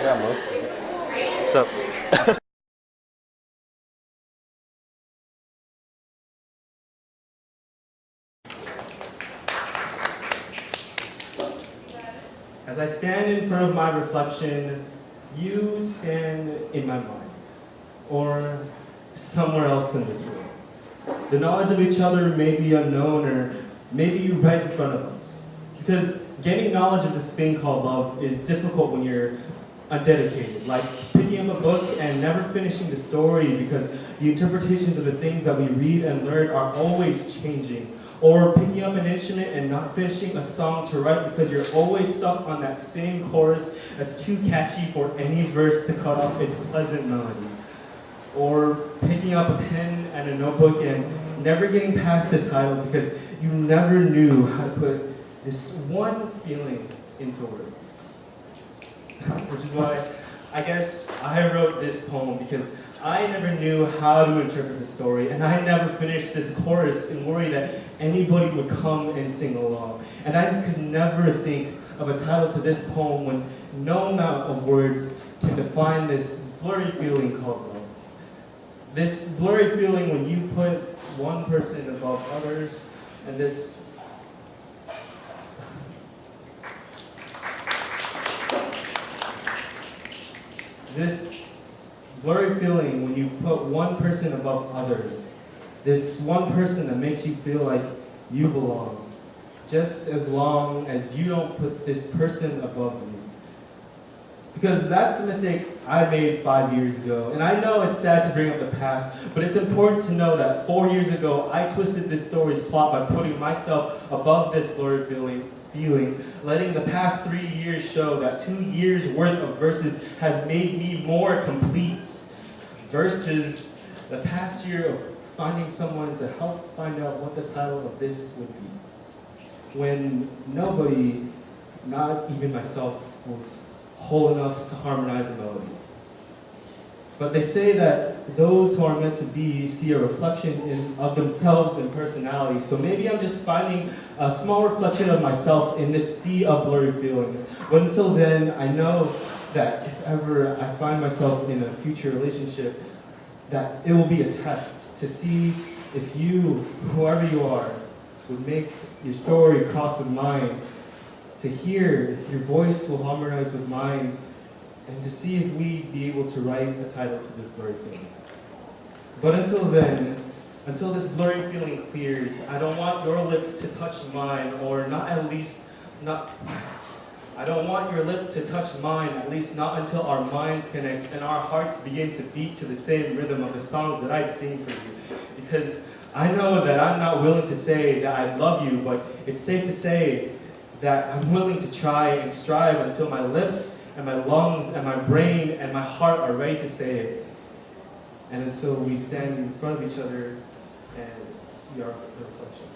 got most of it. So, as I stand in front of my reflection, you stand in my mind, or somewhere else in this room. The knowledge of each other may be unknown, or maybe you right in front of us. Because gaining knowledge of this thing called love is difficult when you're undedicated, like picking up a book and never finishing the story because the interpretations of the things that we read and learn are always changing. Or picking up an instrument and not finishing a song to write because you're always stuck on that same chorus that's too catchy for any verse to cut off its pleasant melody. Or picking up a pen and a notebook and never getting past the title because you never knew how to put this one feeling into words. Which is why I guess I wrote this poem, because I never knew how to interpret the story, and I never finished this chorus in worry that anybody would come and sing along. And I could never think of a title to this poem when no amount of words can define this blurry feeling called love. This blurry feeling when you put one person above others, and this blurry feeling when you put one person above others, this one person that makes you feel like you belong, just as long as you don't put this person above you. Because that's the mistake I made 5 years ago. And I know it's sad to bring up the past, but it's important to know that 4 years ago, I twisted this story's plot by putting myself above this blurry feeling, letting the past 3 years show that 2 years worth of verses has made me more complete, versus the past year of finding someone to help find out what the title of this would be. When nobody, not even myself, was whole enough to harmonize a melody. But they say that those who are meant to be see a reflection of themselves in personality. So maybe I'm just finding a small reflection of myself in this sea of blurry feelings. But until then, I know that if ever I find myself in a future relationship, that it will be a test to see if you, whoever you are, would make your story cross with mine, to hear if your voice will harmonize with mine, and to see if we'd be able to write a title to this blurry feeling. But until then, until this blurry feeling clears, I don't want your lips to touch mine, or I don't want your lips to touch mine, at least not until our minds connect and our hearts begin to beat to the same rhythm of the songs that I'd sing for you. Because I know that I'm not willing to say that I love you, but it's safe to say that I'm willing to try and strive until my lips and my lungs and my brain and my heart are ready to say it. And until we stand in front of each other and see our reflection.